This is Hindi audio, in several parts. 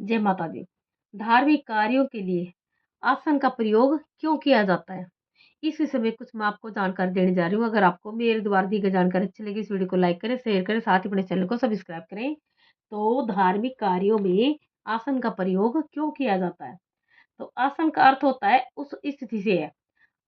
जय माता दी। धार्मिक कार्यों के लिए आसन का प्रयोग क्यों किया जाता है? इस विषय में कुछ मैं आपको जानकारी देने जा रही हूँ। अगर आपको मेरे द्वारा दी गई जानकारी अच्छी लगी, इस वीडियो को लाइक करें, शेयर करें, साथ ही अपने चैनल को सब्सक्राइब करें। तो धार्मिक कार्यों में आसन का प्रयोग क्यों किया जाता है? तो आसन का अर्थ होता है उस स्थिति से है।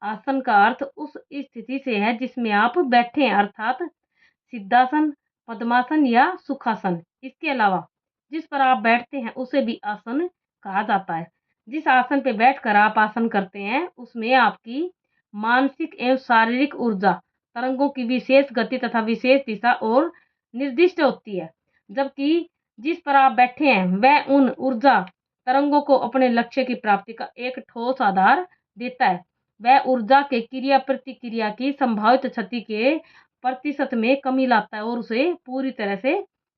आसन का अर्थ उस स्थिति से है जिसमें आप बैठे हैं, अर्थात सिद्धासन, पद्मासन या सुखासन। इसके अलावा जिस पर आप बैठते हैं उसे भी आसन कहा जाता है। जिस आसन पे बैठकर आप आसन करते हैं उसमें आपकी मानसिक एवं शारीरिक ऊर्जा तरंगों की विशेष गति तथा विशेष दिशा और निर्दिष्ट होती है। जबकि जिस पर आप बैठे हैं वह उन ऊर्जा तरंगों को अपने लक्ष्य की प्राप्ति का एक ठोस आधार देता है। वह ऊर्जा के क्रिया प्रतिक्रिया की संभावित क्षति के प्रतिशत में कमी लाता है और उसे पूरी तरह से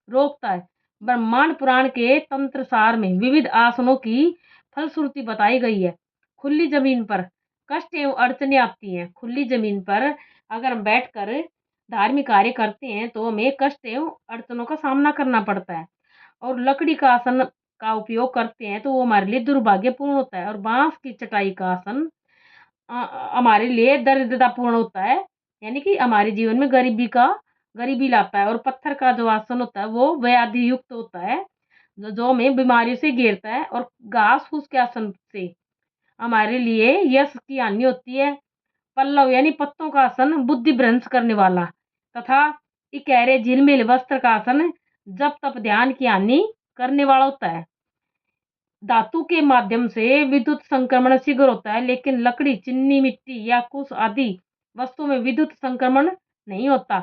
रोकता है। ब्रह्मांड पुराण के तंत्र सार में विविध आसनों की फलश्रुति बताई गई है। खुली जमीन पर कष्ट एवं अड़चने आती हैं। खुली जमीन पर अगर हम बैठकर धार्मिक कार्य करते हैं तो हमें कष्ट एवं अड़चनों का सामना करना पड़ता है। और लकड़ी का आसन का उपयोग करते हैं तो वो हमारे लिए दुर्भाग्यपूर्ण होता है। और बांस की चटाई का आसन हमारे लिए दरिद्रतापूर्ण होता है, यानी कि हमारे जीवन में गरीबी लाता है। और पत्थर का जो आसन होता है वो व्याधि युक्त होता है, जो हमें बीमारियों से घेरता है। और घास फूस के आसन से हमारे लिए यश की हानि होती है। पल्लव यानी पत्तों का आसन बुद्धि भ्रंश करने वाला तथा इकहरे झिलमिल वस्त्र का आसन जब तप ध्यान की हानि करने वाला होता है। धातु के माध्यम से विद्युत संक्रमण शीघ्र होता है, लेकिन लकड़ी, चीनी, मिट्टी या कुश आदि वस्तुओं में विद्युत संक्रमण नहीं होता।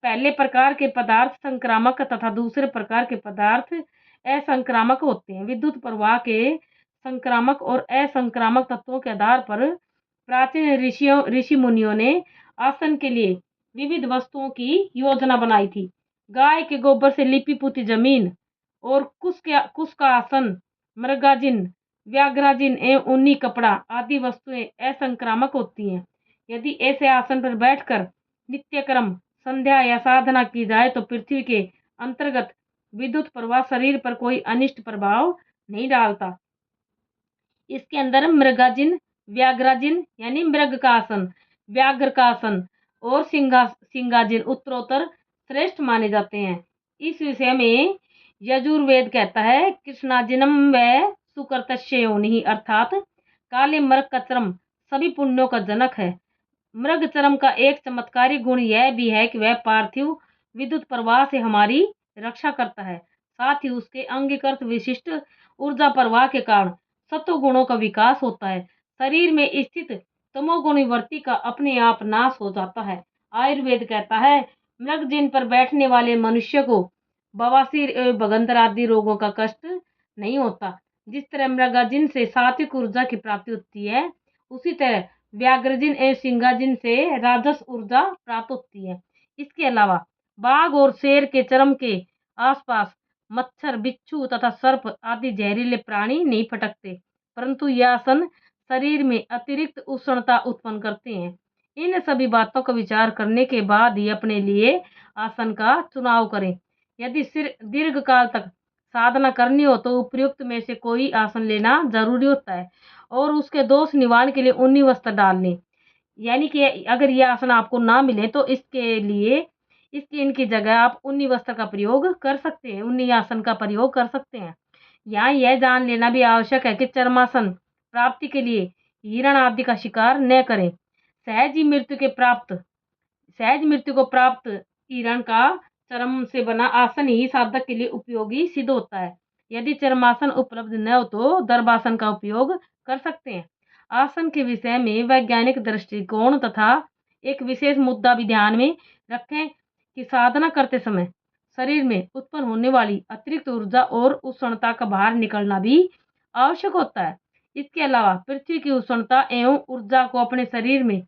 पहले प्रकार के पदार्थ संक्रामक तथा दूसरे प्रकार के पदार्थ असंक्रामक होते हैं। विद्युत प्रवाह के संक्रामक और असंक्रामक तत्वों के आधार पर प्राचीन ऋषि मुनियों ने आसन के लिए विविध वस्तुओं की योजना बनाई थी। गाय के गोबर से लिपि पुती जमीन और कुश का आसन, मृगाजिन, व्याघ्राजिन एवं ऊनी कपड़ा आदि वस्तुएं असंक्रामक होती हैं। यदि ऐसे आसन पर बैठकर नित्यक्रम संध्या या साधना की जाए तो पृथ्वी के अंतर्गत विद्युत प्रवाह शरीर पर कोई अनिष्ट प्रभाव नहीं डालता। इसके अंदर मृगाजिन, व्याघ्राजिन यानी मृग का आसन, व्याघ्र का आसन और सिंगाजिन उत्तरोत्तर श्रेष्ठ माने जाते हैं। इस विषय में यजुर्वेद कहता है कृष्णाजिनम व सुकृतस्य योनि, अर्थात काले मृग का चर्म सभी पुण्यों का जनक है। मृग चर्म का एक चमत्कारी गुण यह भी है कि वह पार्थिव विद्युत प्रवाह से हमारी रक्षा करता है। साथ ही उसके अंगीकृत विशिष्ट ऊर्जा प्रवाह के कारण सत्व गुणों का विकास होता है। शरीर में स्थित तमोगुणी वृत्ति का अपने आप नाश हो जाता है। आयुर्वेद कहता है मृग जिन पर बैठने वाले मनुष्य को बवासीर एवं भगंदर आदि रोगों का कष्ट नहीं होता। जिस तरह मृगाजिन से सात्विक ऊर्जा की प्राप्ति होती है, उसी तरह व्याघ्रजिन एवं सिंगाजिन से राजस ऊर्जा प्राप्त होती है। इसके अलावा बाघ और शेर के चर्म के आसपास मच्छर, बिच्छू तथा सर्प आदि जहरीले प्राणी नहीं फटकते, परंतु यह आसन शरीर में अतिरिक्त उष्णता उत्पन्न करते हैं। इन सभी बातों का विचार करने के बाद ही अपने लिए आसन का चुनाव करें। यदि सिर दीर्घ काल तक साधना करनी हो तो उपयुक्त में से कोई आसन लेना जरूरी होता है और उसके दोष निवारण के लिए ऊनी वस्त्र डाल लें। यानी कि अगर ये आसन आपको ना मिले तो इसके लिए इनकी जगह आप ऊनी वस्त्र का प्रयोग कर सकते हैं, ऊनी आसन का प्रयोग कर सकते हैं। यहाँ यह जान लेना भी आवश्यक है कि चर्मासन प्राप्ति के लिए हिरण आदि का शिकार न करें। सहज मृत्यु को प्राप्त हिरण का चर्म से बना आसन ही साधक के लिए उपयोगी सिद्ध होता है। यदि चर्मासन उपलब्ध न हो तो दर्भासन का उपयोग कर सकते हैं। आसन के विषय में वैज्ञानिक दृष्टिकोण तथा एक विशेष मुद्दा भी ध्यान में रखें कि साधना करते समय शरीर में उत्पन्न होने वाली अतिरिक्त ऊर्जा और उष्णता का बाहर निकलना भी आवश्यक होता है। इसके अलावा पृथ्वी की उष्णता एवं ऊर्जा को अपने शरीर में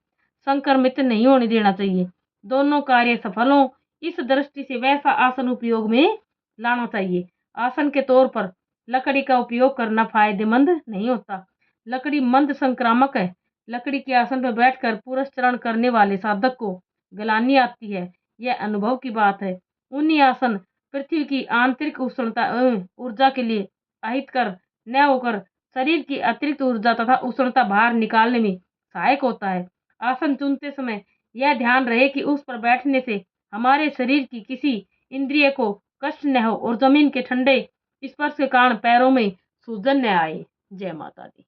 संक्रमित नहीं होने देना चाहिए। दोनों कार्य सफल हों, इस दृष्टि से वैसा आसन उपयोग में लाना चाहिए। आसन के तौर पर लकड़ी का उपयोग करना फायदेमंद नहीं होता। लकड़ी मंद संक्रामक है। लकड़ी के आसन पर बैठकर पुरस्चरण करने वाले साधक को गलानी आती है, यह अनुभव की बात है। ऊनी आसन पृथ्वी की आंतरिक उष्णता एवं ऊर्जा के लिए अहितकर न होकर शरीर की अतिरिक्त ऊर्जा तथा उष्णता बाहर निकालने में सहायक होता है। आसन चुनते समय यह ध्यान रहे कि उस पर बैठने से हमारे शरीर की किसी इंद्रिय को कष्ट न हो और जमीन के ठंडे स्पर्श के कारण पैरों में सूजन न आए। जय माता दी।